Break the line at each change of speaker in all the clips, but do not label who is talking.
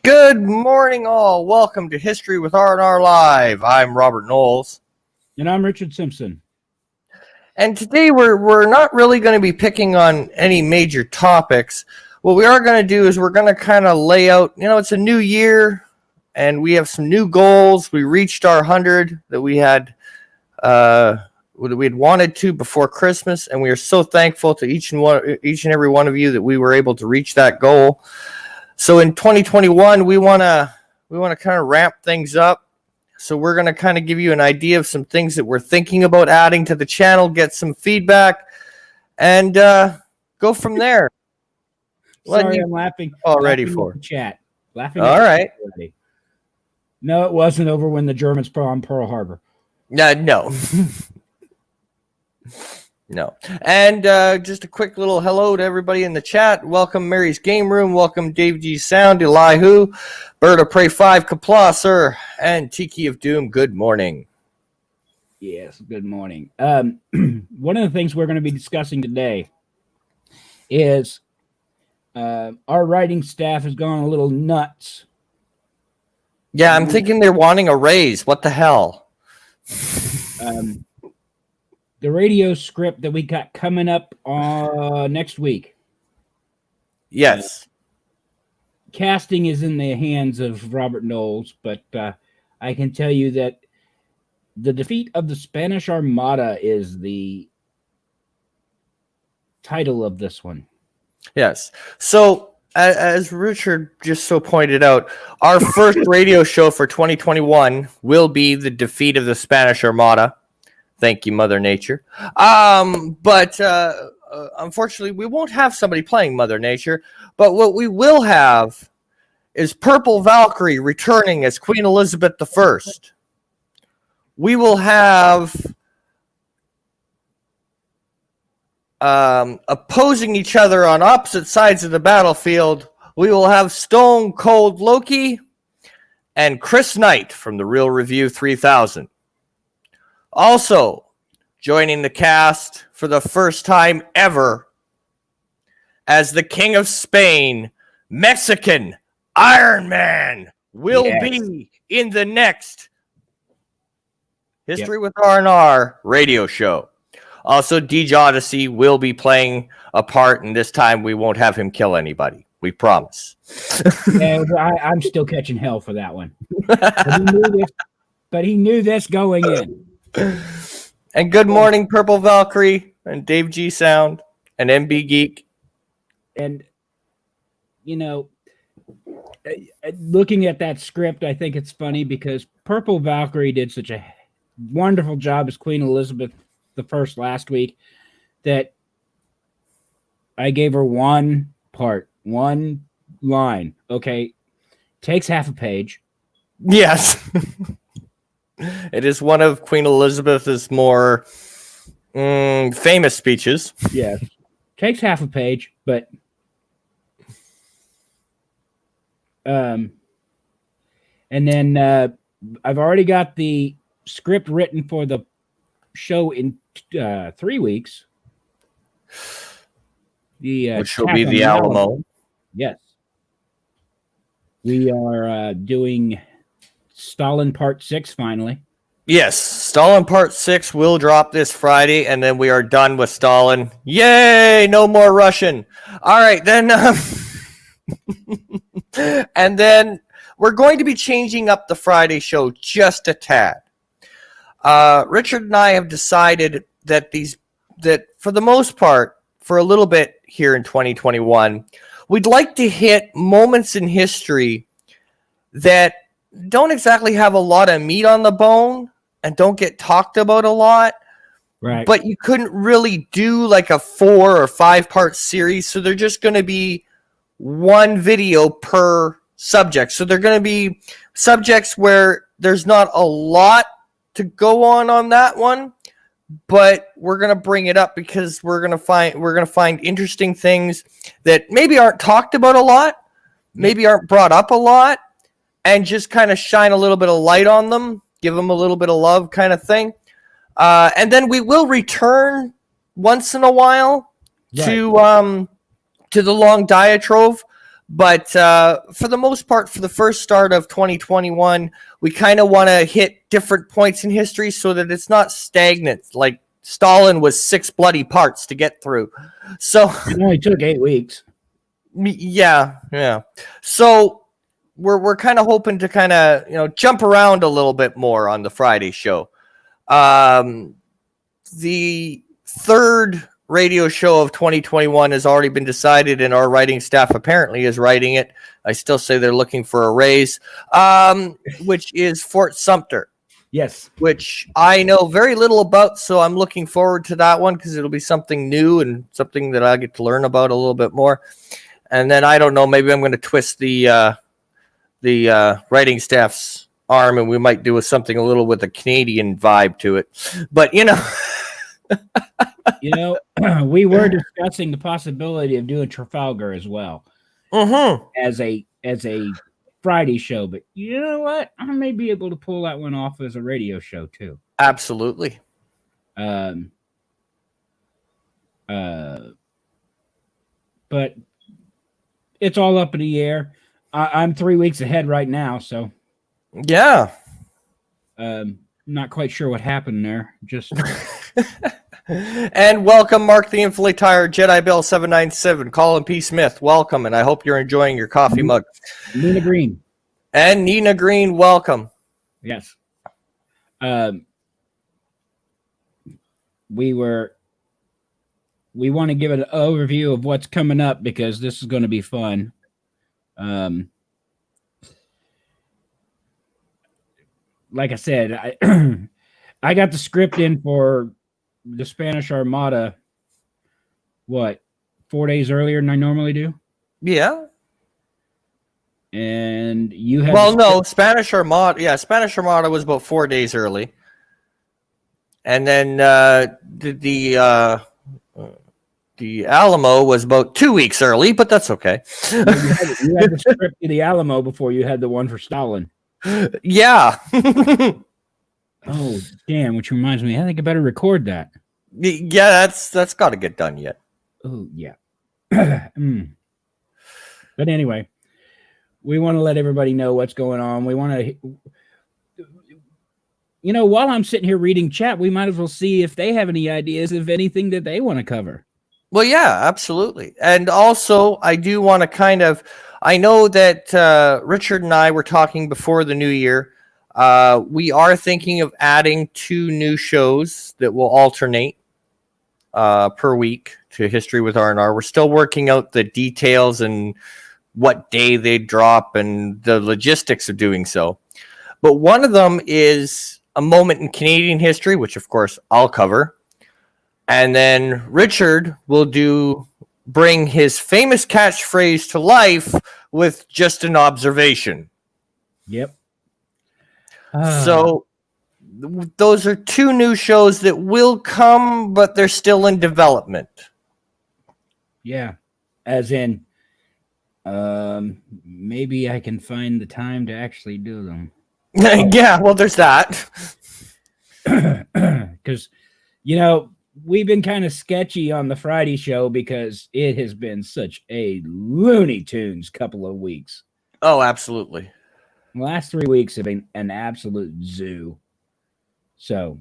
Good morning, all. Welcome to History with R&R Live. I'm Robert Knowles.
And I'm Richard Simpson.
And today we're not really going to be picking on any major topics. What we are going to do is we're going to kind of lay out, it's a new year, and we have some new goals. We reached our 100 that we had wanted to before Christmas, and we are so thankful to each and every one of you that we were able to reach that goal. So in 2021, we want to kind of ramp things up. So we're going to kind of give you an idea of some things that we're thinking about adding to the channel, get some feedback, and go from there.
Sorry, I'm laughing
already
laughing
for
the chat. Laughing.
All right.
Already. No, it wasn't over when the Germans bombed Pearl Harbor.
No. No. And just a quick little hello to everybody in the chat. Welcome Mary's Game Room. Welcome Dave G Sound, Elihu, Bird of Prey 5, Kapla, sir, and Tiki of Doom. Good morning.
Yes, good morning. One of the things we're going to be discussing today is our writing staff has gone a little nuts.
Yeah, I'm thinking they're wanting a raise. What the hell?
The radio script that we got coming up next week.
Yes.
Casting is in the hands of Robert Knowles, but I can tell you that the defeat of the Spanish Armada is the title of this one.
Yes. So, as Richard just so pointed out, our first radio show for 2021 will be the defeat of the Spanish Armada. Thank you, Mother Nature. But unfortunately, we won't have somebody playing Mother Nature. But what we will have is Purple Valkyrie returning as Queen Elizabeth I. We will have opposing each other on opposite sides of the battlefield. We will have Stone Cold Loki and Chris Knight from the Real Review 3000. Also, joining the cast for the first time ever as the King of Spain, Mexican Iron Man will be in the next History with R&R radio show. Also, Deej Odyssey will be playing a part, and this time we won't have him kill anybody. We promise.
Yeah, I'm still catching hell for that one. But he knew this going in.
And good morning, Purple Valkyrie and Dave G Sound and MB Geek.
And looking at that script, I think it's funny because Purple Valkyrie did such a wonderful job as Queen Elizabeth I last week that I gave her one line. Okay, takes half a page.
Yes. It is one of Queen Elizabeth's more famous speeches.
Yes. Takes half a page, but and then I've already got the script written for the show in 3 weeks.
Which will be the Alamo.
Yes. We are doing Stalin Part 6 finally.
Yes, Stalin Part 6 will drop this Friday, and then we are done with Stalin. Yay! No more Russian. All right, then. And then we're going to be changing up the Friday show just a tad. Richard and I have decided that for the most part, for a little bit here in 2021, we'd like to hit moments in history that don't exactly have a lot of meat on the bone and don't get talked about a lot.
Right.
But you couldn't really do like a 4 or 5 part series. So they're just going to be one video per subject. So they're going to be subjects where there's not a lot to go on that one, but we're going to bring it up because we're going to find interesting things that maybe aren't talked about a lot, maybe aren't brought up a lot, and just kind of shine a little bit of light on them, give them a little bit of love kind of thing. And then we will return once in a while to the long diatribe, But for the most part, for the first start of 2021, we kind of want to hit different points in history so that it's not stagnant. Like Stalin was 6 bloody parts to get through. So
It only took 8 weeks.
yeah. So we're kind of hoping to kind of jump around a little bit more on the Friday show. The third radio show of 2021 has already been decided, and our writing staff apparently is writing it. I still say they're looking for a raise, which is Fort Sumter.
Yes.
Which I know very little about, so I'm looking forward to that one because it'll be something new and something that I get to learn about a little bit more. And then I don't know, maybe I'm going to twist the writing staff's arm, and we might do something a little with a Canadian vibe to it. But
we were discussing the possibility of doing Trafalgar as well as a Friday show, but you know what? I may be able to pull that one off as a radio show too.
Absolutely.
But it's all up in the air. I'm 3 weeks ahead right now, so
yeah.
Not quite sure what happened there. Just
and welcome, Mark the Inflatire, Jedi Bell 797, Colin P. Smith. Welcome, and I hope you're enjoying your coffee mug.
Nina Green.
And Nina Green, welcome.
Yes. We want to give an overview of what's coming up because this is going to be fun. Like I said, I got the script in for the Spanish Armada, 4 days earlier than I normally do?
Yeah.
And you had
Spanish Armada was about 4 days early. And then the Alamo was about 2 weeks early, but that's okay.
You had the script of the Alamo before you had the one for Stalin.
Yeah.
Oh, damn, which reminds me, I think I better record that.
Yeah, that's got to get done yet.
Oh, yeah. But anyway, we want to let everybody know what's going on. We want to, while I'm sitting here reading chat, we might as well see if they have any ideas of anything that they want to cover.
Well, yeah, absolutely. And also, I do want to I know that Richard and I were talking before the new year. We are thinking of adding 2 new shows that will alternate per week to History with R&R. We're still working out the details and what day they drop and the logistics of doing so. But one of them is a moment in Canadian history, which of course I'll cover. And then Richard will bring his famous catchphrase to life with just an observation.
Yep.
So those are 2 new shows that will come, but they're still in development.
Yeah. As in, maybe I can find the time to actually do them.
Yeah, well, there's that.
Because, we've been kind of sketchy on the Friday show because it has been such a Looney Tunes couple of weeks.
Oh, absolutely.
The last 3 weeks have been an absolute zoo. So,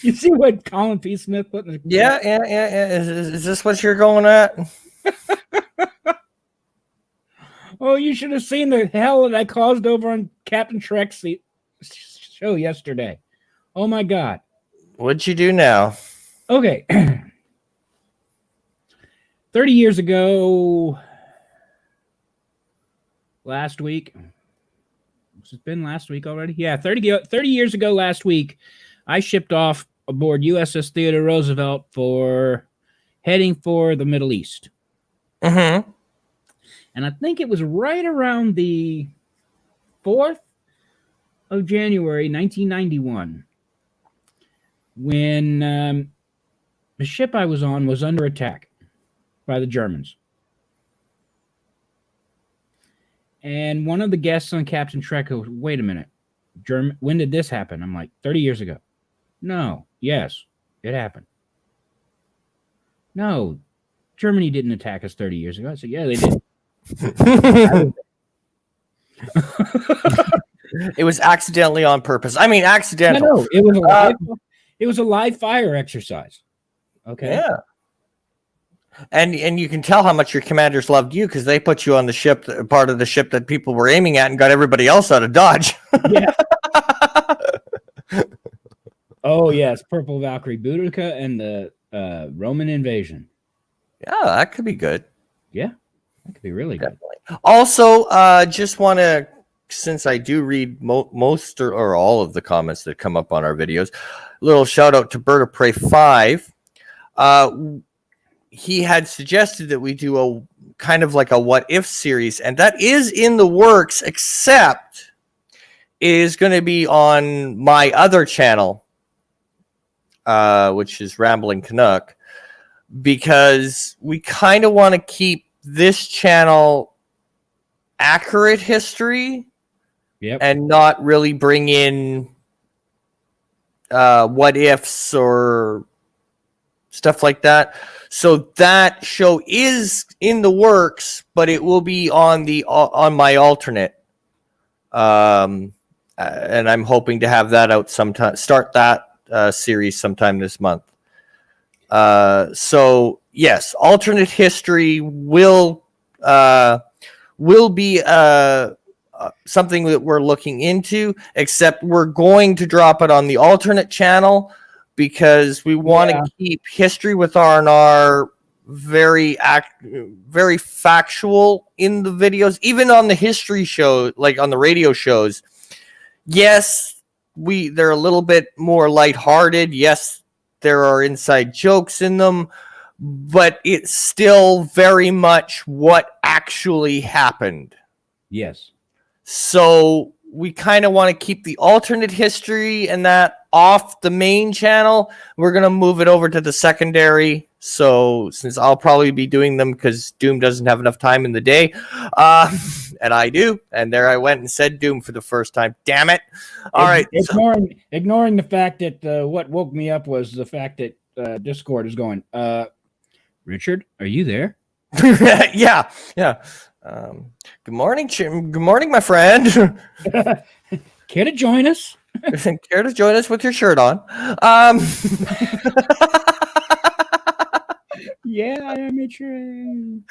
you see what Colin P. Smith put in the
Yeah. Is this what you're going at?
Oh, you should have seen the hell that I caused over on Captain Shrek's show yesterday. Oh my God.
What'd you do now?
Okay. 30 years ago last week. Has it been last week already? Yeah, 30 years ago last week, I shipped off aboard USS Theodore Roosevelt for heading for the Middle East.
Mm-hmm.
And I think it was right around the 4th of January, 1991, when the ship I was on was under attack by the Germans. And one of the guests on Captain Trek goes, wait a minute, when did this happen? I'm like, 30 years ago. No, yes, it happened. No, Germany didn't attack us 30 years ago. I said, yeah, they did.
It was accidentally on purpose. I mean, accidental.
No, it was a live fire exercise. Okay.
Yeah. And you can tell how much your commanders loved you because they put you on the ship, part of the ship that people were aiming at, and got everybody else out of Dodge.
Yeah. Oh yes, Purple Valkyrie Boudica and the Roman invasion.
Yeah, that could be good.
Yeah, that could be really
Definitely. Good. Also, just want to, since I do read most or all of the comments that come up on our videos, little shout out to Bird of Prey 5. He had suggested that we do a kind of like a what if series, and that is in the works, except it is going to be on my other channel, which is Rambling Canuck, because we kind of want to keep this channel accurate history.
Yep.
And not really bring in what ifs or stuff like that. So that show is in the works, but it will be on my alternate. And I'm hoping to have that out sometime. Start that series sometime this month. So yes, alternate history will be something that we're looking into, except we're going to drop it on the alternate channel because we want to keep history with R&R very factual in the videos, even on the history show, like on the radio shows. Yes, they're a little bit more lighthearted. Yes, there are inside jokes in them, but it's still very much what actually happened.
Yes.
So we kind of want to keep the alternate history and that off the main channel. We're going to move it over to the secondary. So since I'll probably be doing them because Doom doesn't have enough time in the day, and I do. And there I went and said Doom for the first time. Damn it. All right.
Ignoring the fact that what woke me up was the fact that Discord is going, Richard, are you there?
Yeah. Good morning, Good morning, my friend.
Care to join us?
Care to join us with your shirt on?
Yeah, I am a train.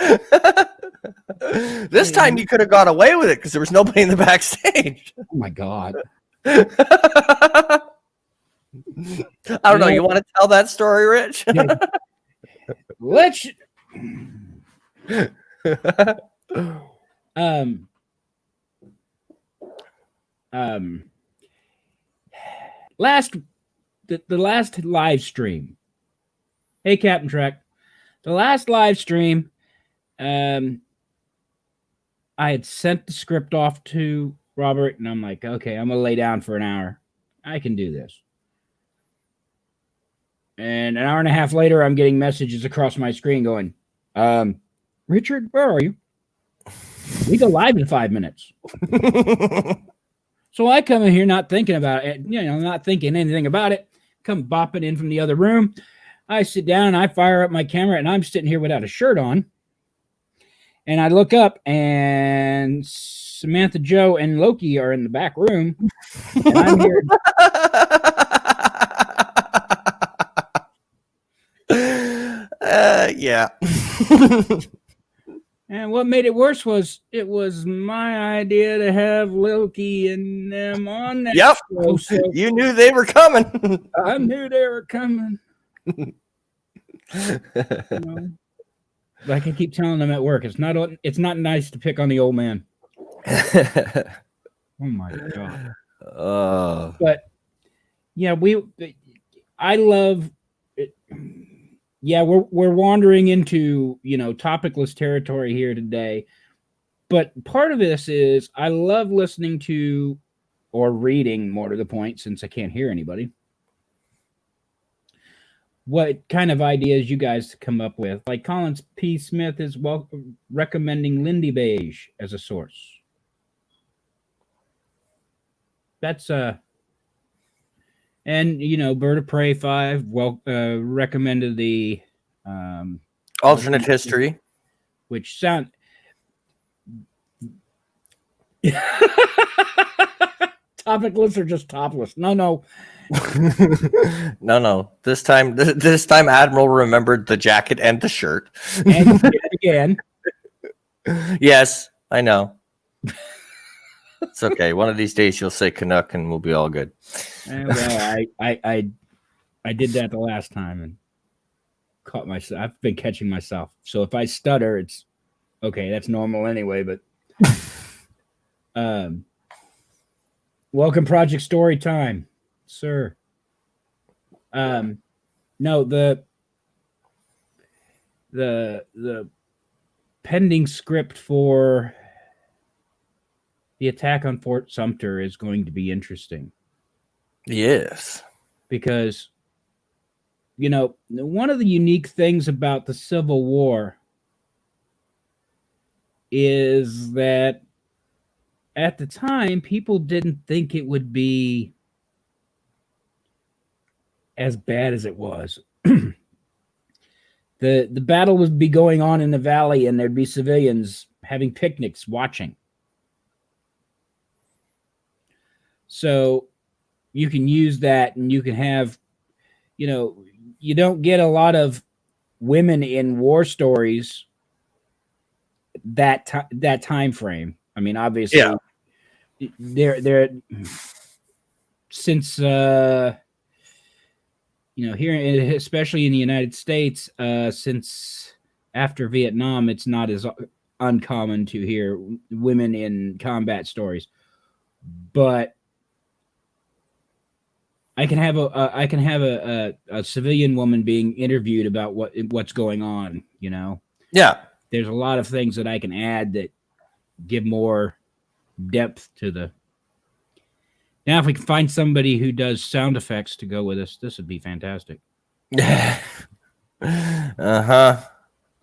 This time you could have got away with it because there was nobody in the backstage.
Oh my god.
I don't know. You want to tell that story, Rich?
Let's. The last live stream. Hey, Captain Trek. The last live stream, I had sent the script off to Robert, and I'm like, okay, I'm gonna lay down for an hour. I can do this. And an hour and a half later, I'm getting messages across my screen going, Richard, where are you? We go live in 5 minutes. So I come in here not thinking about it, not thinking anything about it. Come bopping in from the other room. I sit down and I fire up my camera, and I'm sitting here without a shirt on. And I look up, and Samantha Joe and Loki are in the back room. And I'm here.
Yeah.
And what made it worse was it was my idea to have Loki and them on that show. So
you knew they were coming.
I knew they were coming. Like I keep telling them at work, it's not nice to pick on the old man. Oh my god. But yeah, I love it. Yeah, we're wandering into, topicless territory here today. But part of this is I love listening to, or reading more to the point, since I can't hear anybody, what kind of ideas you guys come up with. Like Collins P. Smith is recommending Lindy Beige as a source. that's and Bird of Prey 5 recommended the
Alternate history.
which sound topicless or just topless. No.
No. This time Admiral remembered the jacket and the shirt.
And again.
Yes, I know. It's okay. One of these days you'll say Canuck and we'll be all good.
Well, I did that the last time and caught myself. I've been catching myself. So if I stutter, it's okay. That's normal anyway. But welcome, Project Story Time, sir. No, the pending script for the attack on Fort Sumter is going to be interesting.
Yes.
Because, one of the unique things about the Civil War is that at the time, people didn't think it would be as bad as it was. The battle would be going on in the valley, and there'd be civilians having picnics watching. So you can use that, and you can have, you don't get a lot of women in war stories that time frame. I mean, obviously, they're since here, especially in the United States, since after Vietnam, it's not as uncommon to hear women in combat stories. But I can have a civilian woman being interviewed about what's going on.
Yeah.
There's a lot of things that I can add that give more depth to the. Now, if we can find somebody who does sound effects to go with us, this would be fantastic.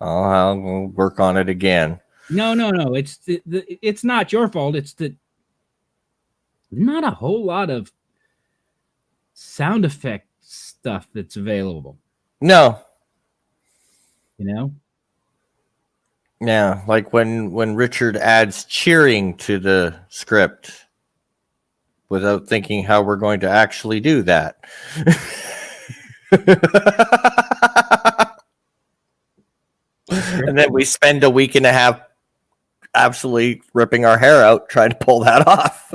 I'll work on it again.
No. It's not your fault. It's that not a whole lot of sound effect stuff that's available.
No.
Yeah,
like when Richard adds cheering to the script without thinking how we're going to actually do that. And then we spend a week and a half absolutely ripping our hair out trying to pull that off.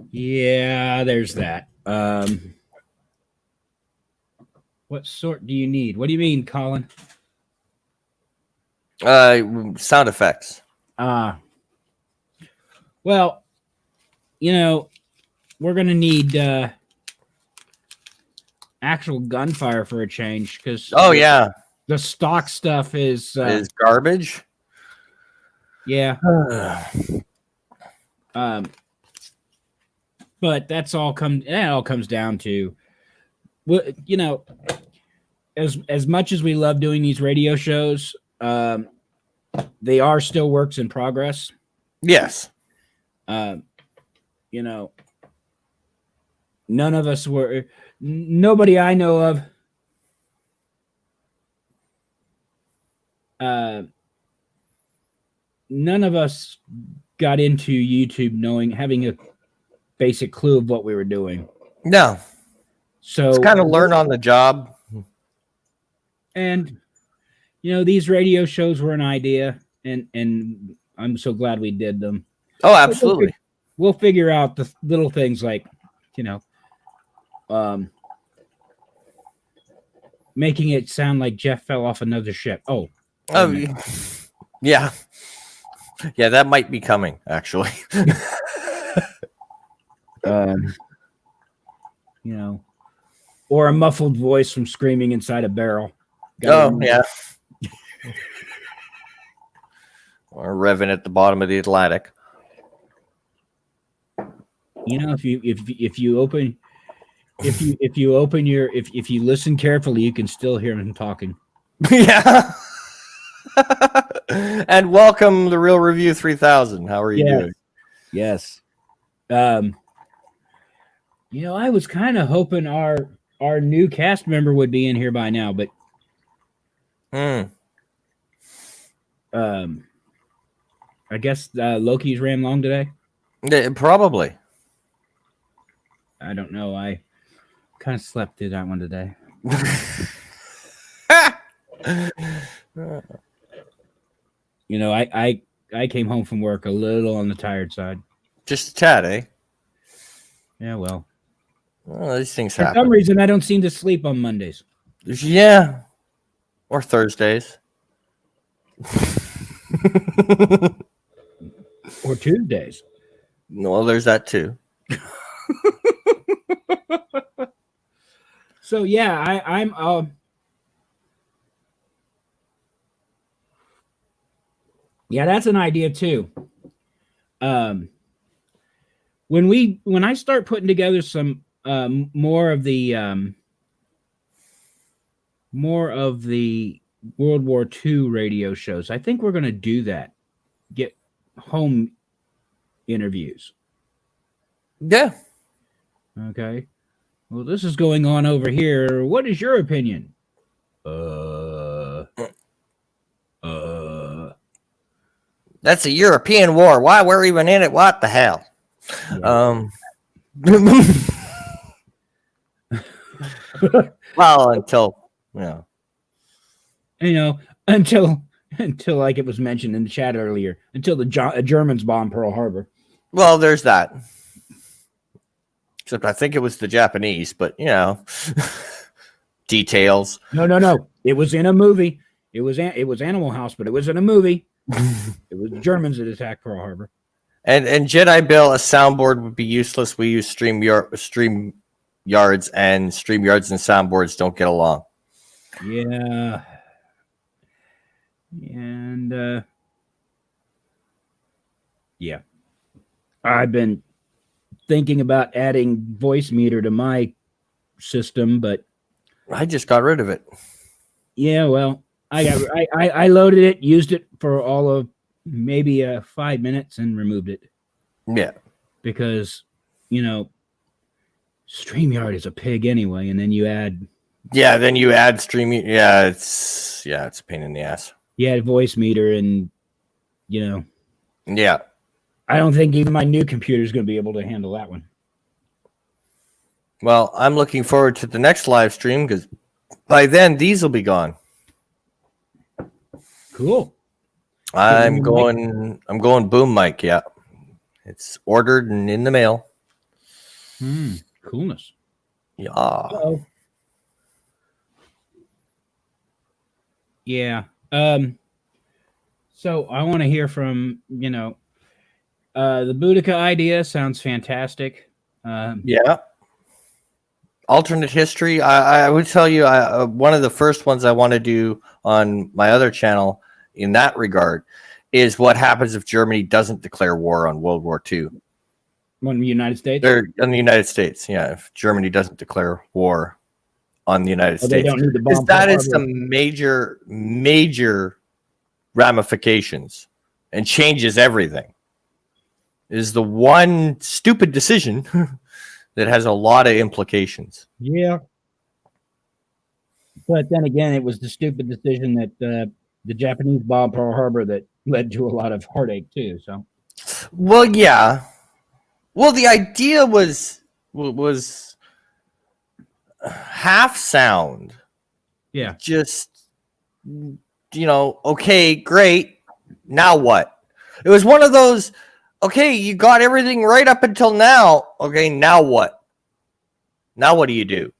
Yeah, there's that. What sort do you need? What do you mean, Colin?
Sound effects.
Well, we're going to need actual gunfire for a change because the stock stuff is
garbage.
Yeah. But that all comes down to, as much as we love doing these radio shows, they are still works in progress.
Yes.
None of us were, nobody I know of, none of us got into YouTube having a basic clue of what we were doing.
No.
So
it's kind of learn on the job.
And, these radio shows were an idea, and I'm so glad we did them.
Oh, absolutely.
We'll figure out the little things like, making it sound like Jeff fell off another ship. Oh,
yeah. Yeah, that might be coming, actually.
Or a muffled voice from screaming inside a barrel.
Yeah. Or revving at the bottom of the Atlantic.
If you listen carefully, you can still hear him talking.
Yeah. And welcome the Real Review 3000. How are you doing?
Yes. I was kind of hoping our new cast member would be in here by now, but I guess Loki's ran long today.
Probably.
I don't know. I kind of slept through that one today. I came home from work a little on the tired side.
Just a tad, eh?
Yeah, well,
these things
for
happen.
some reason, I don't seem to sleep on Mondays.
Yeah, or Thursdays,
or Tuesdays.
Well, there's that too.
So yeah, I'm yeah, that's an idea too. When I start putting together some more of the World War II radio shows, I think we're going to do that. Get home interviews.
Yeah.
Okay. Well, this is going on over here. What is your opinion?
That's a European war. Why we're even in it? What the hell? Yeah. Well, until
until like it was mentioned in the chat earlier, until the Germans bombed Pearl Harbor.
Well, there's that. Except I think it was the Japanese, but details.
No. It was in a movie. It was Animal House, but it was in a movie. It was the Germans that attacked Pearl Harbor.
And Jedi Bill, a soundboard would be useless. We use StreamYards, and StreamYards and soundboards don't get along.
Yeah. And yeah. I've been thinking about adding voice meter to my system, but
I just got rid of it.
Yeah, well, I loaded it, used it for all of maybe 5 minutes, and removed it.
Yeah,
because StreamYard is a pig anyway, and then you add.
Yeah, then you add streaming. Yeah, it's a pain in the ass.
You add voice meter, and Yeah.
I
don't think even my new computer is going to be able to handle that one.
Well, I'm looking forward to the next live stream because by then these will be gone.
Cool.
I'm going boom mic. Yeah, it's ordered and in the mail.
Coolness.
Yeah.
Uh-oh. Yeah. So I want to hear from the Boudica idea sounds fantastic.
Yeah. Alternate history. I would tell you, one of the first ones I want to do on my other channel in that regard is what happens if Germany doesn't declare war on World War II.
On the United States?
On the United States, yeah. If Germany doesn't declare war on the United States.
They don't need to bomb
that is some major, major ramifications and changes everything. It is the one stupid decision that has a lot of implications.
Yeah. But then again, it was the stupid decision that the Japanese bombed Pearl Harbor that led to a lot of heartache too. So.
Well, yeah. Well, the idea was half sound.
Yeah.
Just, okay, great. Now what? It was one of those, okay, you got everything right up until now. Okay, now what? Now what do you do?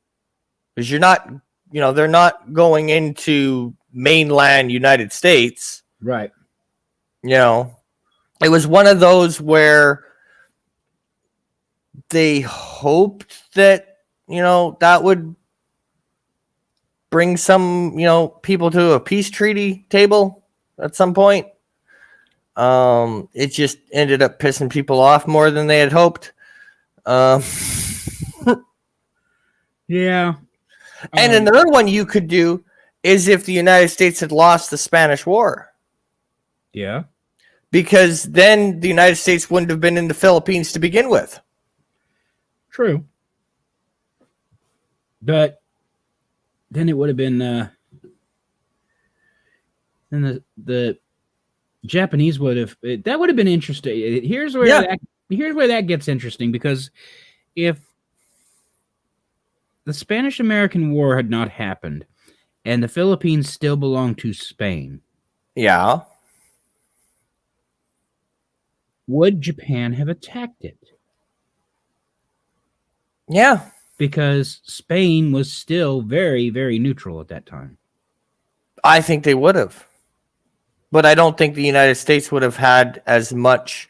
Because you're not, they're not going into mainland United States.
Right.
It was one of those where they hoped that, that would bring some, people to a peace treaty table at some point. It just ended up pissing people off more than they had hoped.
Yeah.
And another one you could do is if the United States had lost the Spanish War.
Yeah.
because then the United States wouldn't have been in the Philippines to begin with.
True. But then it would have been then the Japanese would have that would have been interesting. Here's where that gets interesting, because if the Spanish-American War had not happened and the Philippines still belonged to Spain,
Yeah.
would Japan have attacked it?
Yeah.
Because Spain was still very, very neutral at that time.
I think they would have. But I don't think the United States would have had as much.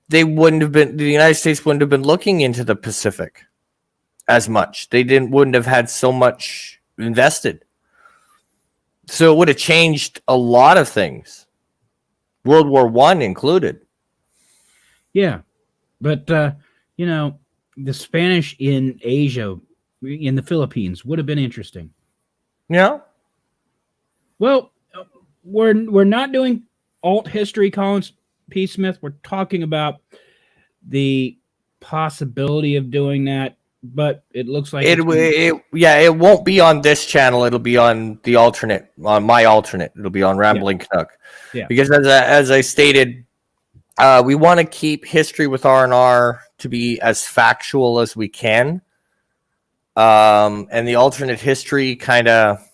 The United States wouldn't have been looking into the Pacific as much. Wouldn't have had so much invested. So it would have changed a lot of things. World War I included.
Yeah. But, the Spanish in Asia, in the Philippines, would have been interesting.
Yeah.
Well, we're not doing alt history, Collins P. Smith. We're talking about the possibility of doing that, but it looks like
it won't be on this channel. It'll be on the alternate, on my alternate. It'll be on Rambling Canuck.
Yeah.
Because as I stated, we want to keep history with R&R to be as factual as we can. And the alternate history kind of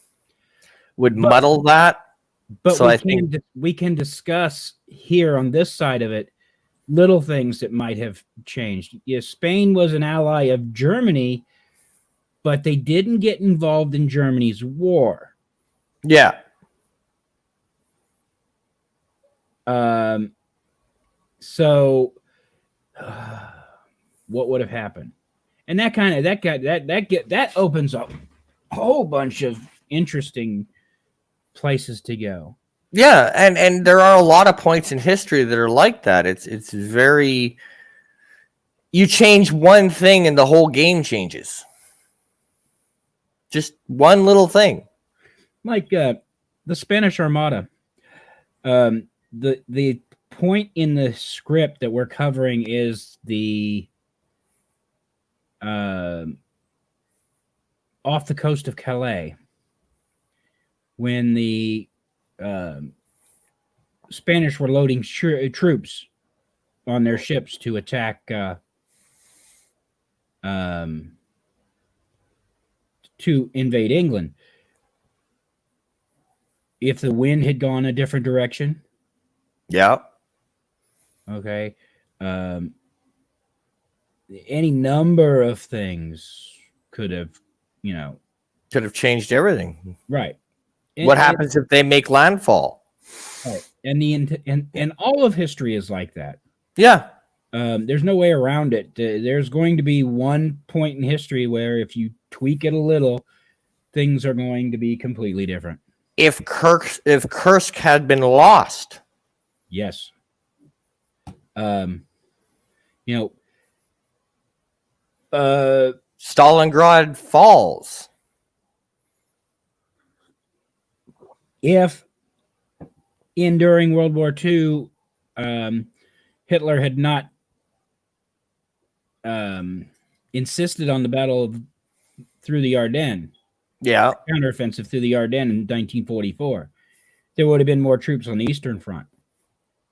would muddle that.
But
so
we can discuss here on this side of it little things that might have changed. Yes, Spain was an ally of Germany, but they didn't get involved in Germany's war.
Yeah.
So what would have happened? And that opens up a whole bunch of interesting places to go.
Yeah, and there are a lot of points in history that are like that. It's very, you change one thing and the whole game changes. Just one little thing.
Like the Spanish Armada. The point in the script that we're covering is the off the coast of Calais, when the Spanish were loading troops on their ships to attack to invade England. If the wind had gone a different direction,
yeah,
okay, any number of things could have
changed everything.
Right.
What happens if they make landfall?
Right. And all of history is like that.
Yeah.
There's no way around it. There's going to be one point in history where if you tweak it a little, things are going to be completely different.
If Kursk had been lost.
Yes.
Stalingrad falls.
If during World War II, Hitler had not insisted on the battle through the Ardennes, counteroffensive through the Ardennes in 1944, there would have been more troops on the Eastern Front.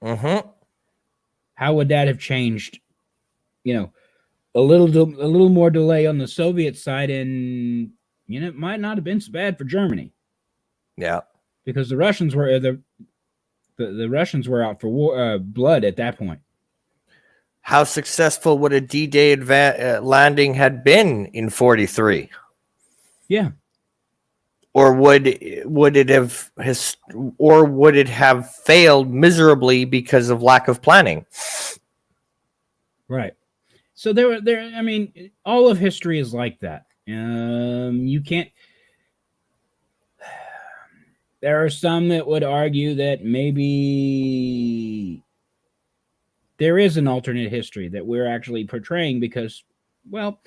Mm-hmm.
How would that have changed? A little more delay on the Soviet side, and it might not have been so bad for Germany.
Yeah,
because the Russians were the Russians were out for war, blood at that point.
How successful would a D-Day landing had been in 43?
Yeah.
Or would it have failed miserably because of lack of planning?
Right. So I mean, all of history is like that. You can't. There are some that would argue that maybe there is an alternate history that we're actually portraying because, well,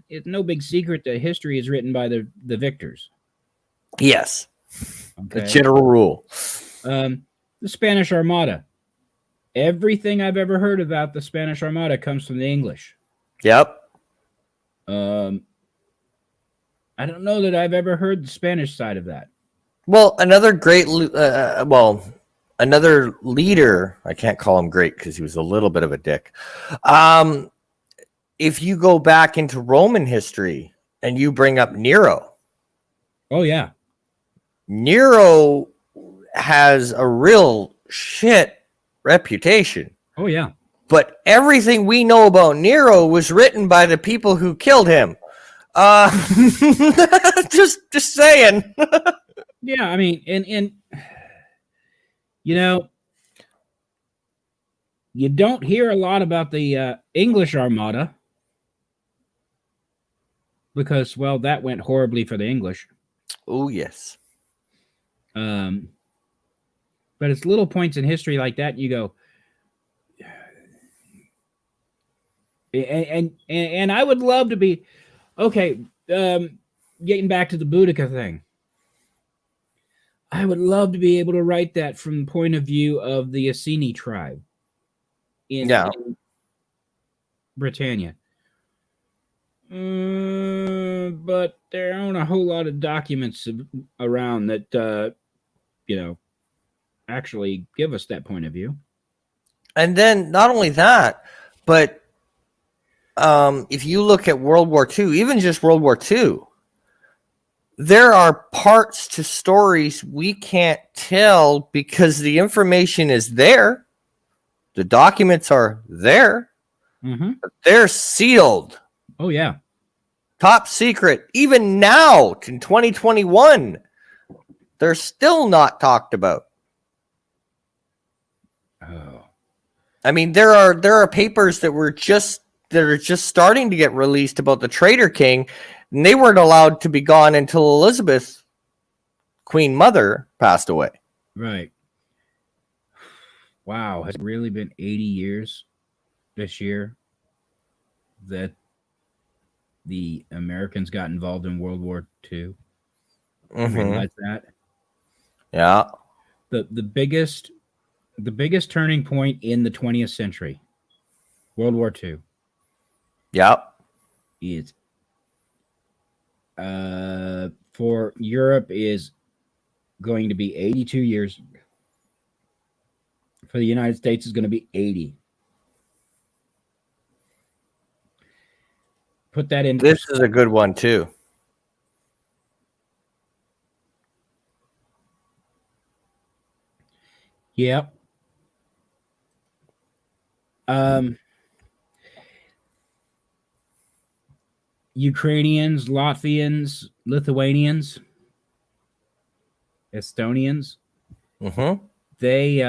it's no big secret that history is written by the victors.
Yes.
Okay.
The general rule.
The Spanish Armada. everything I've ever heard about the Spanish Armada comes from the English.
Yep.
I don't know that I've ever heard the Spanish side of that.
Well, another another leader, I can't call him great because he was a little bit of a dick. If you go back into Roman history and you bring up Nero.
Oh, yeah.
Nero has a real shit reputation.
Oh, yeah.
But everything we know about Nero was written by the people who killed him. Just saying.
Yeah, I mean, and you know, you don't hear a lot about the English Armada because, well, that went horribly for the English.
Oh, yes.
But it's little points in history like that you go, and I would love to be okay. Getting back to the Boudica thing, I would love to be able to write that from the point of view of the Iceni tribe in Britannia. But there aren't a whole lot of documents around that, actually give us that point of view.
And then not only that, but if you look at World War II, even just World War II, there are parts to stories we can't tell because the information is there. The documents are there.
Mm-hmm.
But they're sealed.
Oh, yeah.
Top secret. Even now, in 2021, they're still not talked about.
Oh.
I mean, there are papers that are just starting to get released about the Traitor King, and they weren't allowed to be gone until Elizabeth, Queen Mother, passed away.
Right. Wow, has it really been 80 years this year that the Americans got involved in World War II?
Mm-hmm.
Realize that?
Yeah.
The biggest turning point in the 20th century, World War II.
Yep.
Is for Europe is going to be 82 years. For the United States is going to be 80. Put that in.
This is a good one too.
Yep. Ukrainians, Latvians, Lithuanians, Estonians.
Mm-hmm.
They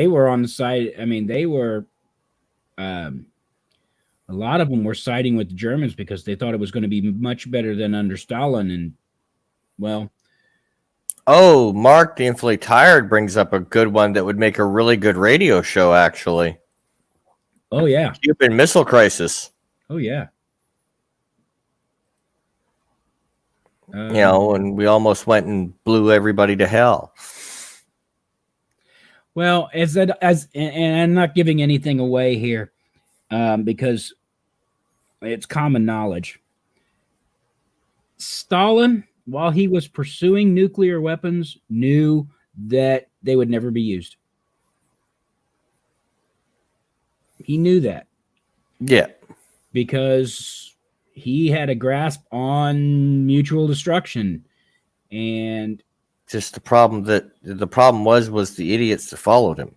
were on the side. I mean, they were a lot of them were siding with the Germans because they thought it was going to be much better than under Stalin. And well,
oh, Mark the Infantry Tired brings up a good one that would make a really good radio show, actually.
Oh, yeah.
Cuban Missile Crisis.
Oh, yeah.
And we almost went and blew everybody to hell.
Well, and I'm not giving anything away here because it's common knowledge. Stalin, while he was pursuing nuclear weapons, knew that they would never be used. He knew that.
Yeah.
Because he had a grasp on mutual destruction. And
just the problem was the idiots that followed him.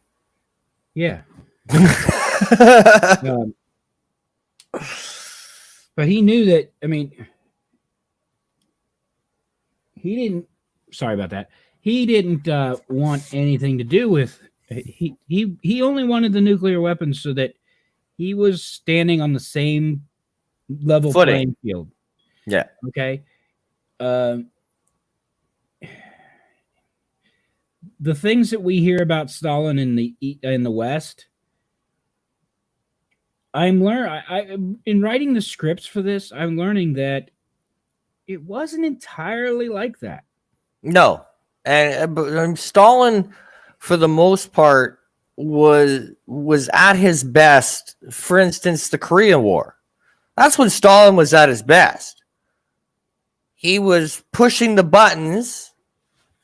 Yeah. But he knew that, I mean, he didn't, sorry about that. He didn't want anything to do with, he only wanted the nuclear weapons so that he was standing on the same level playing field.
Yeah.
Okay. The things that we hear about Stalin in the West, in writing the scripts for this, I'm learning that it wasn't entirely like that.
No, and Stalin, for the most part, was at his best. For instance, the Korean War. That's when Stalin was at his best. He was pushing the buttons.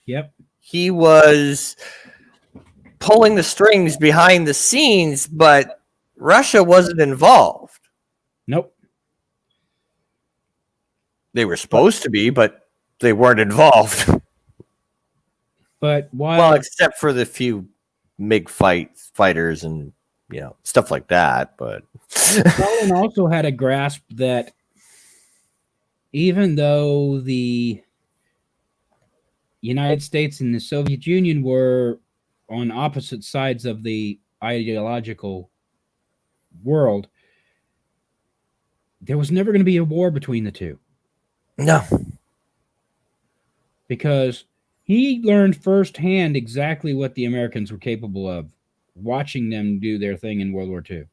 Yep.
He was pulling the strings behind the scenes, but Russia wasn't involved.
Nope.
They were supposed to be, but they weren't involved.
But while
Well, except for the few MiG fighters and stuff like that. But
Stalin also had a grasp that even though the United States and the Soviet Union were on opposite sides of the ideological world, there was never going to be a war between the two.
no,
Because he learned firsthand exactly what the Americans were capable of, watching them do their thing in World War II.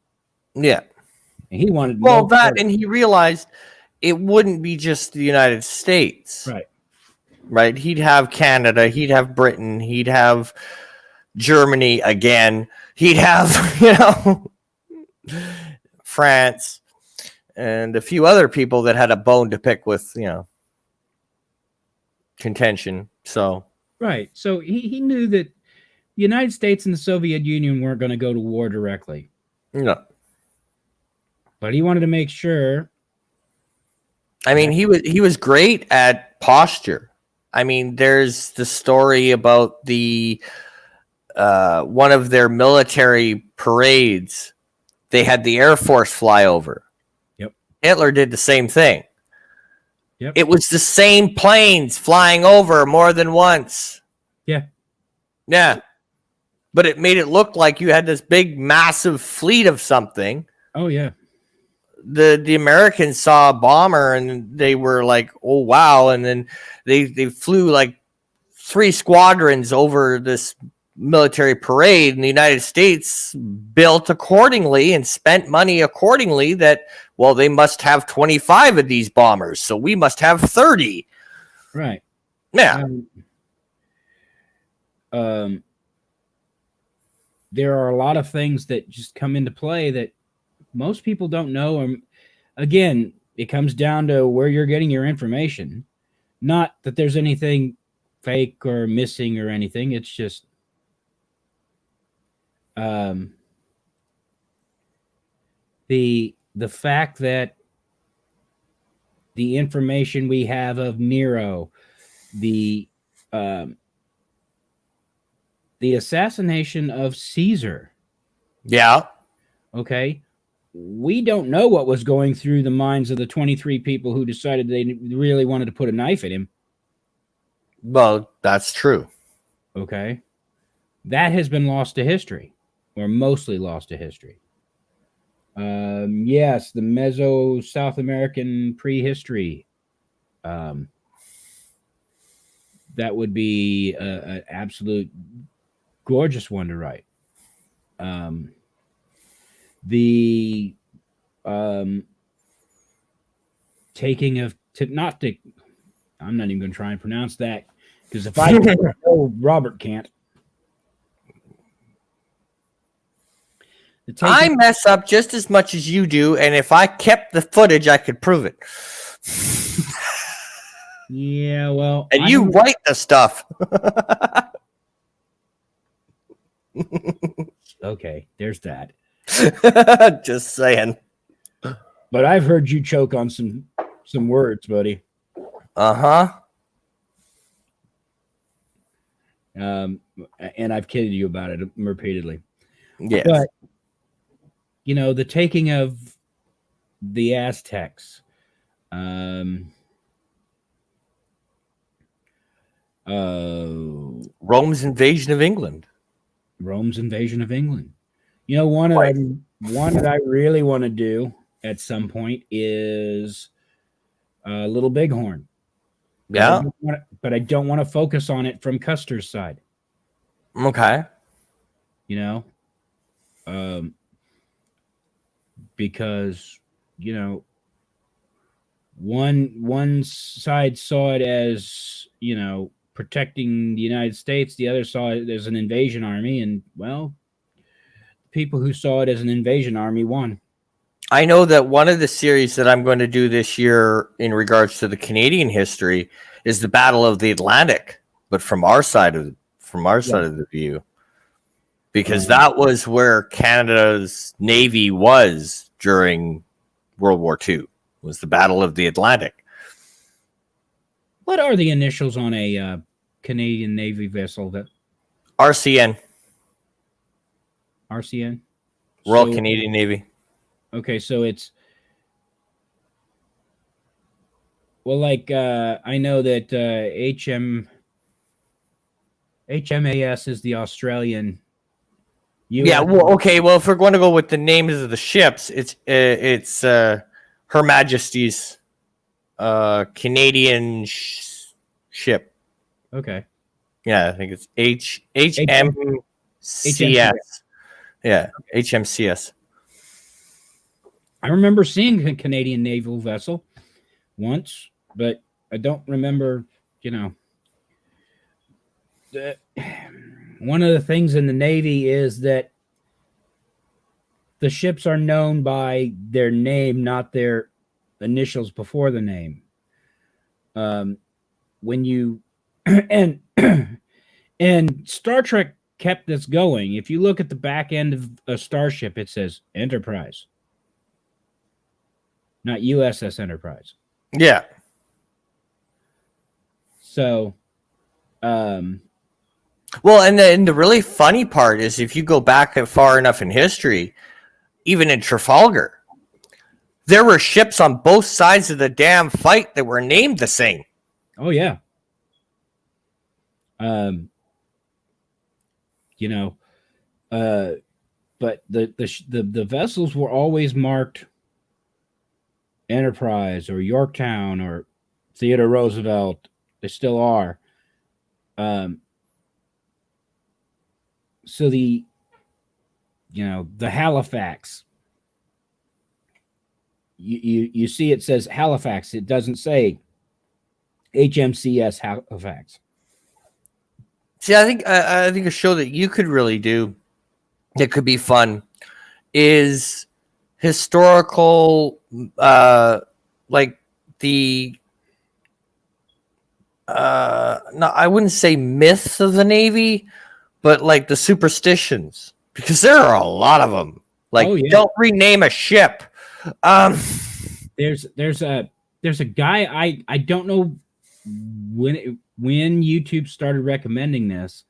yeah.
And he wanted
And he realized it wouldn't be just the United States. Right. He'd have Canada, he'd have Britain, he'd have Germany again, he'd have, France, and a few other people that had a bone to pick with, contention. So
So he knew that the United States and the Soviet Union weren't going to go to war directly.
No.
But he wanted to make sure.
I mean, he was great at posture. I mean, there's the story about the one of their military parades. They had the Air Force fly over.
Yep.
Hitler did the same thing.
Yep.
It was the same planes flying over more than once.
Yeah.
Yeah. But it made it look like you had this big, massive fleet of something.
Oh, yeah.
The Americans saw a bomber and they were like, oh, wow. And then they flew like 3 squadrons over this military parade, and the United States built accordingly and spent money accordingly that, well, they must have 25 of these bombers, so we must have 30.
Right.
Yeah.
There are a lot of things that just come into play that most people don't know. Again, it comes down to where you're getting your information. Not that there's anything fake or missing or anything. It's just the fact that the information we have of Nero, the assassination of Caesar.
Yeah.
Okay. We don't know what was going through the minds of the 23 people who decided they really wanted to put a knife in him.
Well, that's true.
Okay. That has been lost to history, or mostly lost to history. Yes, the Meso-South American prehistory. That would be an absolute gorgeous one to write. The taking of I'm not even going to try and pronounce that, because if I know, Robert can't.
I mess up just as much as you do, and if I kept the footage, I could prove it.
Yeah, well,
and you write the stuff.
Okay, there's that.
Just saying.
But I've heard you choke on some words, buddy.
Uh-huh.
And I've kidded you about it repeatedly.
Yes.
But the taking of the Aztecs,
Rome's invasion of England.
Rome's invasion of England. One that I really want to do at some point is Little Bighorn.
Yeah.
But I don't want to focus on it from Custer's side.
Okay.
Because, one side saw it as, protecting the United States. The other saw it as an invasion army, and well, people who saw it as an invasion army won.
I know that one of the series that I'm going to do this year in regards to the Canadian history is the Battle of the Atlantic, but from our side of the view, because that was where Canada's Navy was during World War II. Was the Battle of the Atlantic.
What are the initials on a Canadian Navy vessel? That
RCN,
RCN,
Royal Canadian Navy.
Okay, so it's I know that HMAS is the Australian. US.
Yeah, well, okay. Well, if we're going to go with the names of the ships, it's Her Majesty's Canadian ship.
Okay.
Yeah, I think it's HMCS. Yeah, HMCS.
I remember seeing a Canadian naval vessel once, but I don't remember, one of the things in the Navy is that the ships are known by their name, not their initials before the name. When you and Star Trek kept this going. If you look at the back end of a starship, it says Enterprise, not USS Enterprise.
Yeah.
So,
well, and the really funny part is if you go back far enough in history, even in Trafalgar, there were ships on both sides of the damn fight that were named the same.
Oh yeah. But the vessels were always marked Enterprise or Yorktown or Theodore Roosevelt. They still are. So the Halifax, you see it says Halifax. It doesn't say HMCS Halifax.
See, I think a show that you could really do that could be fun is historical, like the no, I wouldn't say myths of the Navy, but like the superstitions, because there are a lot of them. Like, don't rename a ship.
There's a guy, I don't know when YouTube started recommending this,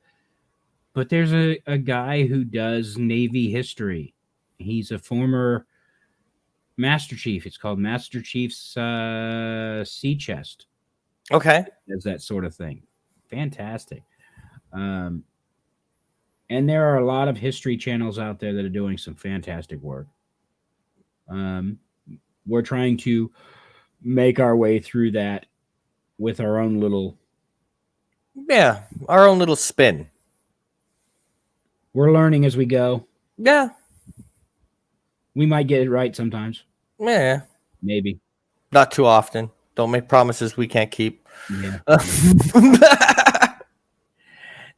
but there's a guy who does Navy history. He's a former Master Chief. It's called Master Chief's Sea Chest.
Okay.
Does that sort of thing. Fantastic. And there are a lot of history channels out there that are doing some fantastic work. We're trying to make our way through that with our own little...
Yeah, our own little spin.
We're learning as we go.
Yeah. We
might get it right sometimes.
Yeah.
Maybe.
Not too often. Don't make promises we can't keep.
Yeah.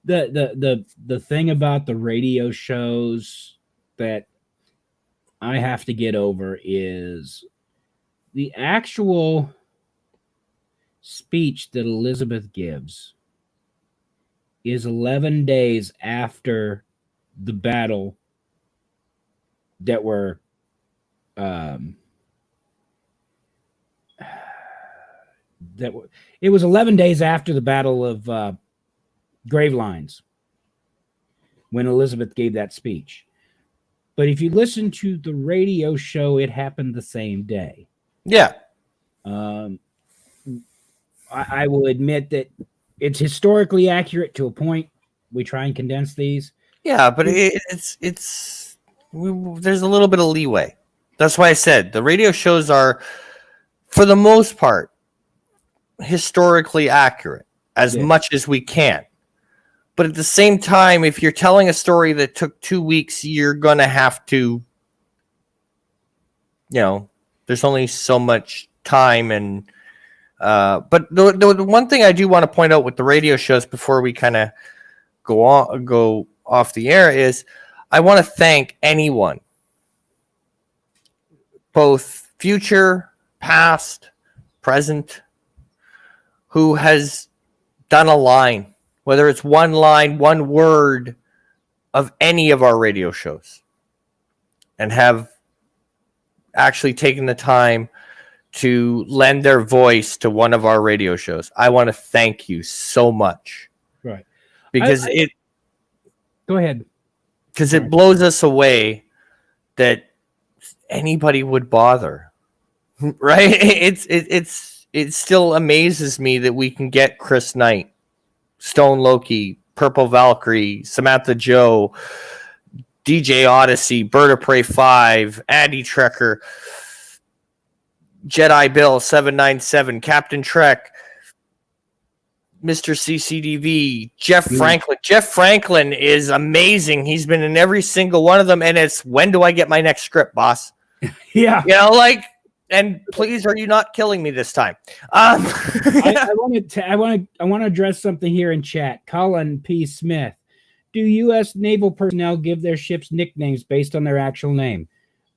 The thing about the radio shows that I have to get over is the actual speech that Elizabeth gives is 11 days after the battle that were it was 11 days after the Battle of Gravelines when Elizabeth gave that speech. But if you listen to the radio show, it happened the same day.
Yeah.
I will admit that it's historically accurate to a point. We try and condense these.
Yeah, but there's a little bit of leeway. That's why I said the radio shows are, for the most part, historically accurate as much as we can. But at the same time, if you're telling a story that took 2 weeks, you're going to have to, there's only so much time. And but the one thing I do want to point out with the radio shows before we kind of go off the air is I want to thank anyone, both future, past, present, who has done a line, whether it's one line, one word of any of our radio shows, and have actually taken the time to lend their voice to one of our radio shows. I want to thank you so much.
Right.
Because
Go ahead.
Because it blows us away that anybody would bother. Right? It still amazes me that we can get Chris Knight, Stone Loki, Purple Valkyrie, Samantha Joe, DJ Odyssey, Bird of Prey 5, Addy Trekker, Jedi Bill 797, Captain Trek, Mr. CCDV, Jeff Franklin. Jeff Franklin is amazing. He's been in every single one of them, and it's when do I get my next script, boss?
Yeah.
You know, like, and please, are you not killing me this time?
I want to address something here in chat. Colin P. Smith. Do U.S. naval personnel give their ships nicknames based on their actual name?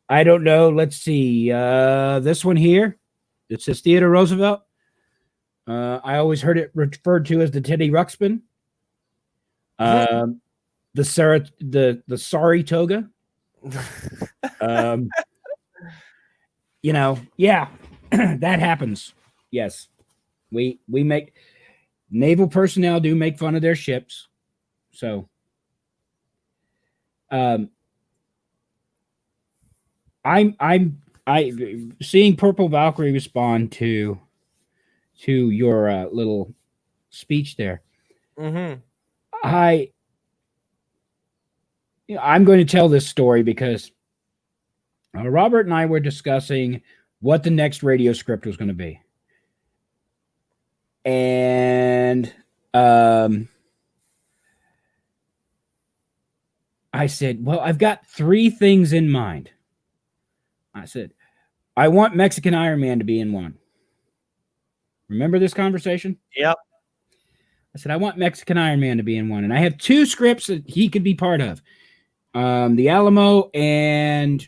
I don't know. Let's see. This one here. It says Theodore Roosevelt. I always heard it referred to as the Teddy Ruxpin. The Saratoga. You know, yeah, that happens. Yes, we make naval personnel do make fun of their ships. So, I seeing Purple Valkyrie respond to your little speech there.
Mm-hmm.
I'm going to tell this story because Robert and I were discussing what the next radio script was going to be. And I said, well, I've got 3 things in mind. I said, I want Mexican Iron Man to be in one. Remember this conversation?
Yep.
I said, I want Mexican Iron Man to be in one. And I have 2 scripts that he could be part of. The Alamo and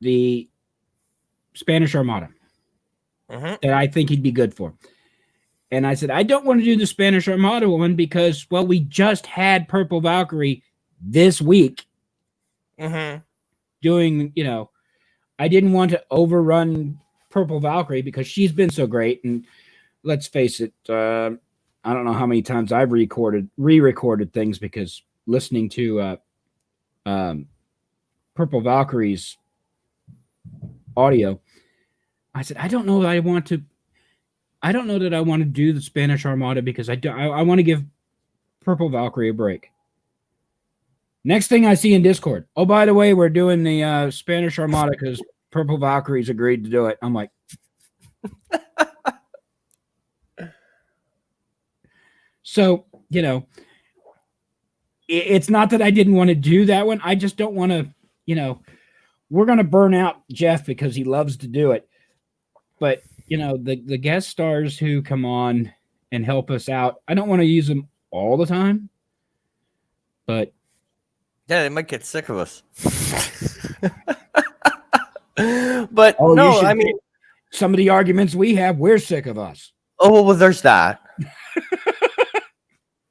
the Spanish Armada. That I think he'd be good for. And I said, I don't want to do the Spanish Armada one because, well, we just had Purple Valkyrie this week doing, you know, I didn't want to overrun Purple Valkyrie because she's been so great. And let's face it, I don't know how many times I've re-recorded things because listening to Purple Valkyrie's audio, I said, I don't know that I want to do the Spanish Armada because I want to give Purple Valkyrie a break. Next thing I see in Discord, oh, by the way, we're doing the Spanish Armada because Purple Valkyrie's agreed to do it. I'm like, so, you know, it's not that I didn't want to do that one. I just don't want to, you know, we're going to burn out Jeff because he loves to do it. But, you know, the guest stars who come on and help us out, I don't want to use them all the time. But
yeah, they might get sick of us. But no, I mean,
some of the arguments we have, we're sick of us.
Oh, well, there's that.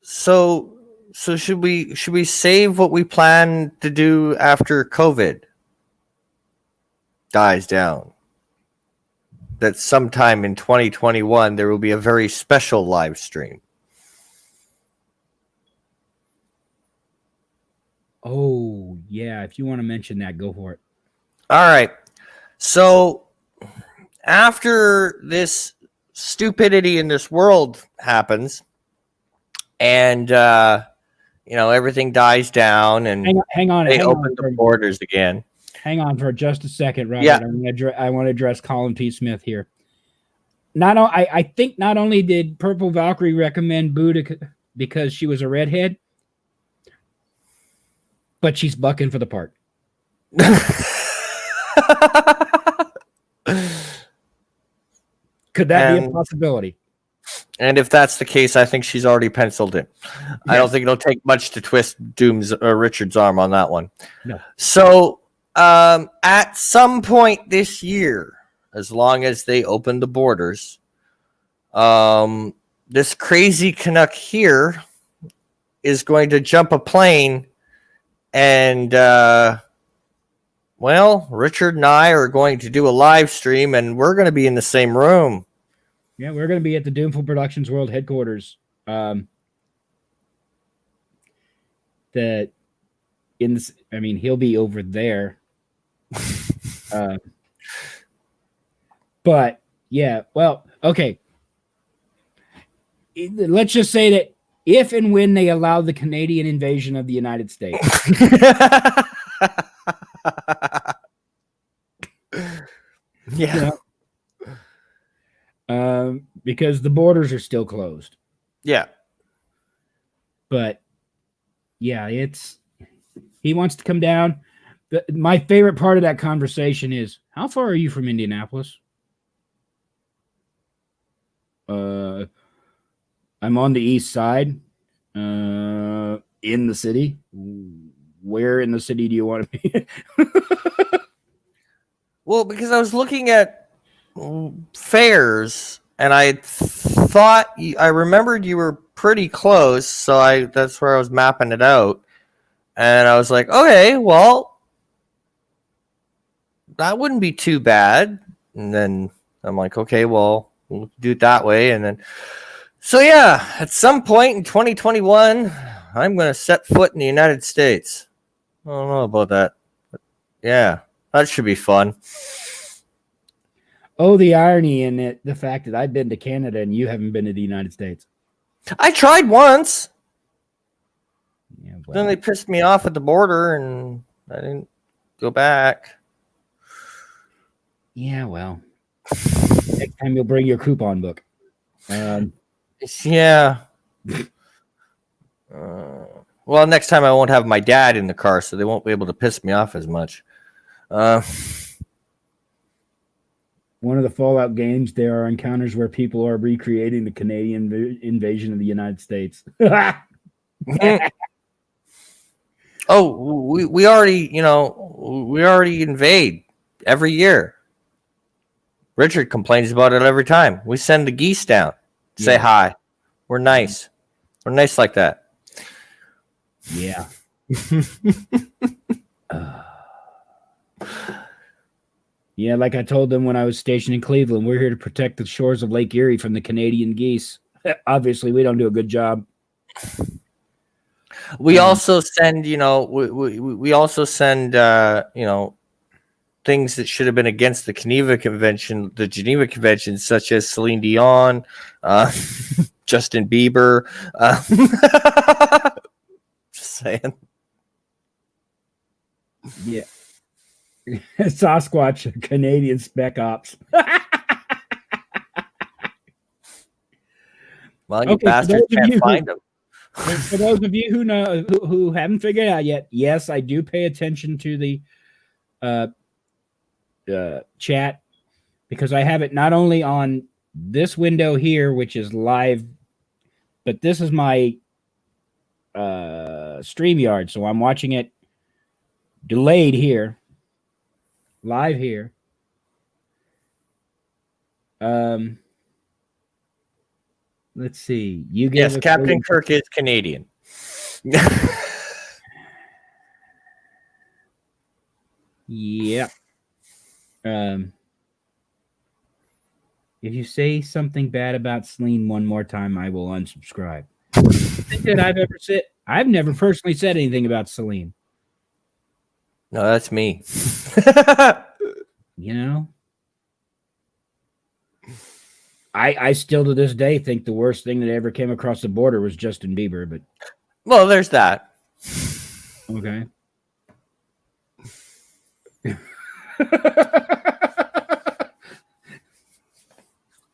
So should we save what we plan to do after COVID dies down? That sometime in 2021 there will be a very special live stream.
Oh, yeah. If you want to mention that, go for it.
All right. So after this stupidity in this world happens and, you know, everything dies down and
hang on,
they open the borders again.
Hang on for just a second, Robert.
Yeah.
I want to address Colin P. Smith here. I think not only did Purple Valkyrie recommend Buddha because she was a redhead, but she's bucking for the part. Could that be a
And
possibility?
And if that's the case, I think she's already penciled in. I don't think it'll take much to twist Doom's or Richard's arm on that one.
No.
So, at some point this year, as long as they open the borders, this crazy Canuck here is going to jump a plane, and Richard and I are going to do a live stream, and we're going to be in the same room.
Yeah, we're going to be at the Doomful Productions World headquarters. He'll be over there. But yeah, well, okay. Let's just say that if and when they allow the Canadian invasion of the United States.
Yeah.
Because the borders are still closed.
Yeah.
But yeah, he wants to come down. My favorite part of that conversation is, how far are you from Indianapolis? I'm on the east side. In the city. Where in the city do you want to be?
Well, because I was looking at fares, and I thought I remembered you were pretty close, so that's where I was mapping it out, and I was like, okay, well, that wouldn't be too bad. And then I'm like, okay, well, we'll do it that way, and then so yeah, at some point in 2021, I'm going to set foot in the United States. I don't know about that, but yeah, that should be fun.
Oh, the irony in it, the fact that I've been to Canada and you haven't been to the United States.
I tried once.
Yeah, well.
Then they pissed me off at the border and I didn't go back.
Yeah, well. Next time you'll bring your coupon book.
Yeah. Well, next time I won't have my dad in the car, so they won't be able to piss me off as much.
One of the Fallout games, there are encounters where people are recreating the Canadian invasion of the United States.
Oh, we already invade every year. Richard complains about it every time. We send the geese down, say hi. We're nice. We're nice like that.
Yeah. Yeah, like I told them when I was stationed in Cleveland, we're here to protect the shores of Lake Erie from the Canadian geese. Obviously, we don't do a good job.
We also send, we also send, things that should have been against the Geneva Convention, such as Celine Dion, Justin Bieber. Just saying.
Yeah. Sasquatch, Canadian Spec Ops.
Well, you bastards can't find them.
For those of you who haven't figured it out yet, yes, I do pay attention to the chat, because I have it not only on this window here, which is live, but this is my StreamYard, so I'm watching it delayed here, live here. Let's see.
Yes, Captain Kirk is Canadian.
Yeah. If you say something bad about Celine one more time, I will unsubscribe. That I've never personally said anything about Celine.
No, that's me.
You know? I still to this day think the worst thing that ever came across the border was Justin Bieber, but
well, there's that.
Okay.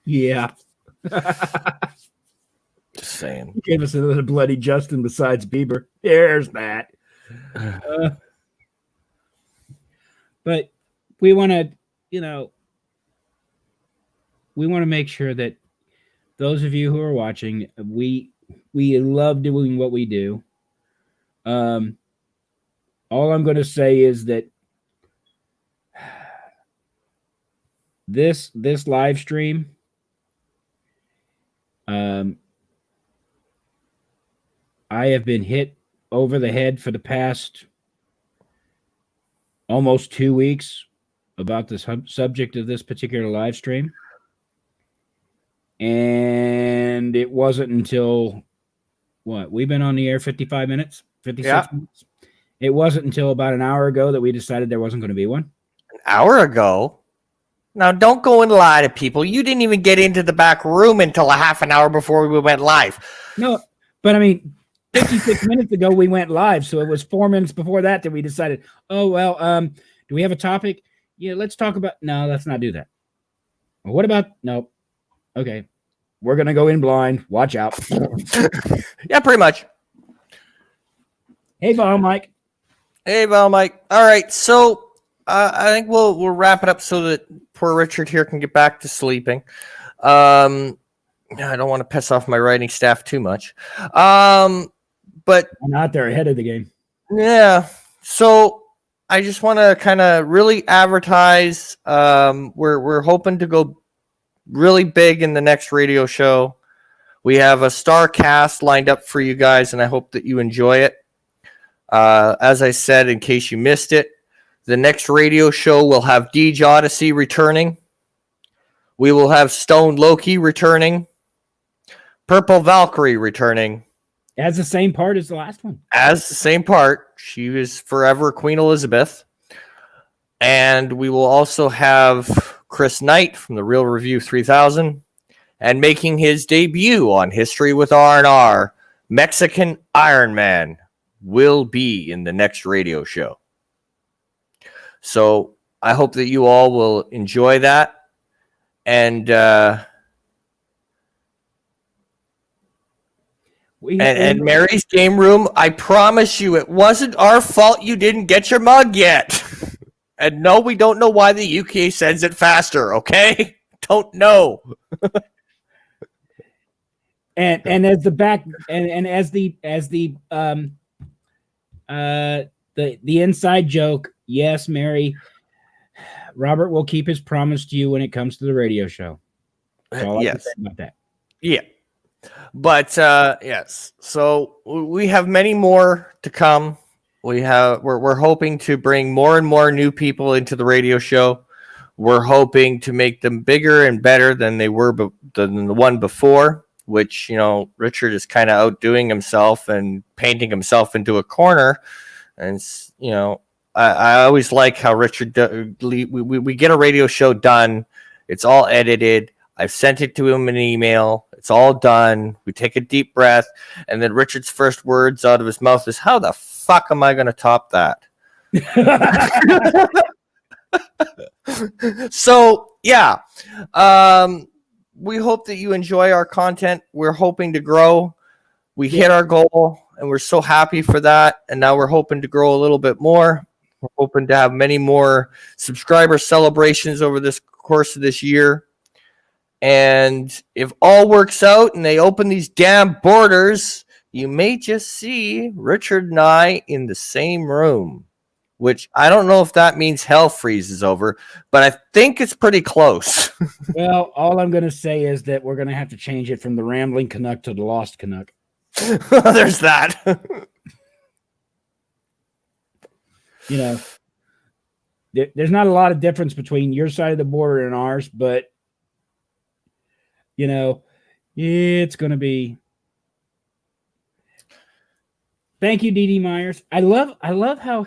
Yeah.
Just saying.
He gave us another bloody Justin besides Bieber. There's that. But we want to, we want to make sure that those of you who are watching, we love doing what we do. All I'm going to say is that this live stream, I have been hit over the head for the past almost 2 weeks about the subject of this particular live stream. And it wasn't until we've been on the air 55 minutes, 56 minutes. It wasn't until about an hour ago that we decided there wasn't going to be one.
An hour ago? Now, don't go and lie to people. You didn't even get into the back room until a half an hour before we went live.
No, but I mean, 56 minutes ago we went live, so it was 4 minutes before that we decided, oh, well, do we have a topic? Yeah, let's talk about... No, let's not do that. Well, what about... No. Okay. We're going to go in blind. Watch out.
Yeah, pretty much.
Hey, Val Mike.
Hey, Val Mike. All right, so I think we'll wrap it up so that poor Richard here can get back to sleeping. I don't want to piss off my writing staff too much. But
I'm out there ahead of the game.
Yeah. So I just want to kind of really advertise. We're hoping to go really big in the next radio show. We have a star cast lined up for you guys, and I hope that you enjoy it. As I said, in case you missed it, the next radio show will have Deej Odyssey returning. We will have Stone Loki returning. Purple Valkyrie returning.
As the same part as the last one.
As the same part. She was forever Queen Elizabeth. And we will also have Chris Knight from the Real Review 3000. And making his debut on History with R&R, Mexican Iron Man will be in the next radio show. So I hope that you all will enjoy that. And and Mary's Game Room, I promise you, it wasn't our fault you didn't get your mug yet. And no, we don't know why the UK sends it faster, okay? Don't know.
and as the back and as the inside joke, yes, Mary, Robert will keep his promise to you when it comes to the radio show. That's all I can say about that.
Yeah. But yes, so we have many more to come. We're hoping to bring more and more new people into the radio show. We're hoping to make them bigger and better than they were than the one before, which, you know, Richard is kind of outdoing himself and painting himself into a corner. And, you know, I always like how Richard, we get a radio show done. It's all edited. I've sent it to him in an email. It's all done. We take a deep breath. And then Richard's first words out of his mouth is, how the fuck am I going to top that? So, yeah. We hope that you enjoy our content. We're hoping to grow. We hit our goal, and we're so happy for that. And now we're hoping to grow a little bit more. We're hoping to have many more subscriber celebrations over this course of this year. And if all works out and they open these damn borders, you may just see Richard and I in the same room, which I don't know if that means hell freezes over, but I think it's pretty close.
Well, all I'm going to say is that we're going to have to change it from the Rambling Canuck to the Lost Canuck.
There's that.
You know, there's not a lot of difference between your side of the border and ours, but you know, it's going to be. Thank you, Dee Dee Myers. I love how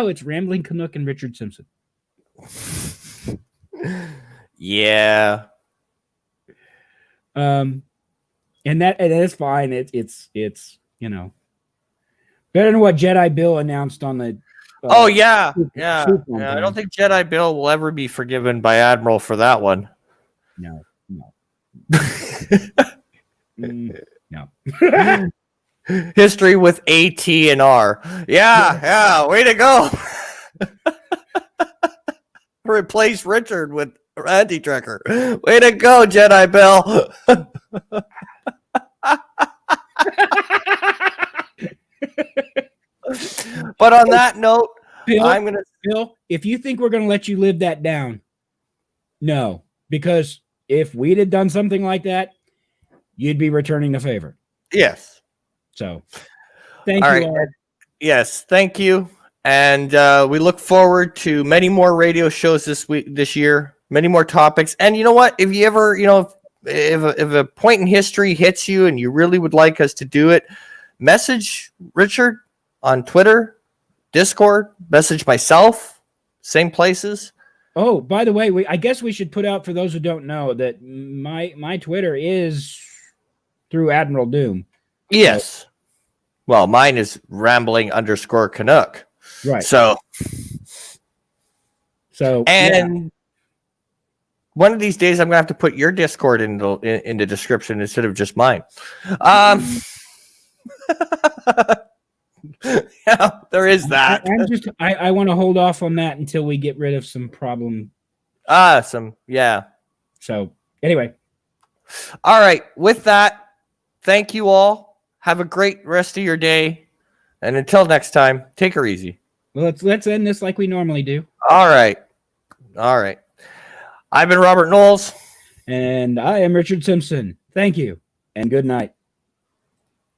it's Rambling Canuck and Richard Simpson.
Yeah.
And that is fine. It's you know, better than what Jedi Bill announced on the.
Yeah. I don't think Jedi Bill will ever be forgiven by Admiral for that one.
No. No.
History with AT and R. Yeah, way to go. Replace Richard with Randy Trekker. Way to go, Jedi Bill. But on that note,
Bill, if you think we're going to let you live that down, no. Because if we'd have done something like that, you'd be returning the favor.
Yes.
So, thank you all.
Yes, thank you. And we look forward to many more radio shows this year, many more topics. And you know what? If you ever, if a point in history hits you and you really would like us to do it, message Richard on Twitter, Discord, message myself, same places.
Oh, by the way, I guess we should put out for those who don't know that my Twitter is through Admiral Doom.
Yes. Well, mine is rambling_Canuck.
Right.
So
and
yeah. One of these days I'm gonna have to put your Discord in the description instead of just mine. Yeah, there is that.
I want to hold off on that until we get rid of some problem.
Yeah.
So anyway.
All right. With that, thank you all. Have a great rest of your day. And until next time, take her easy.
Well, let's end this like we normally do.
All right. I've been Robert Knowles.
And I am Richard Simpson. Thank you and good night.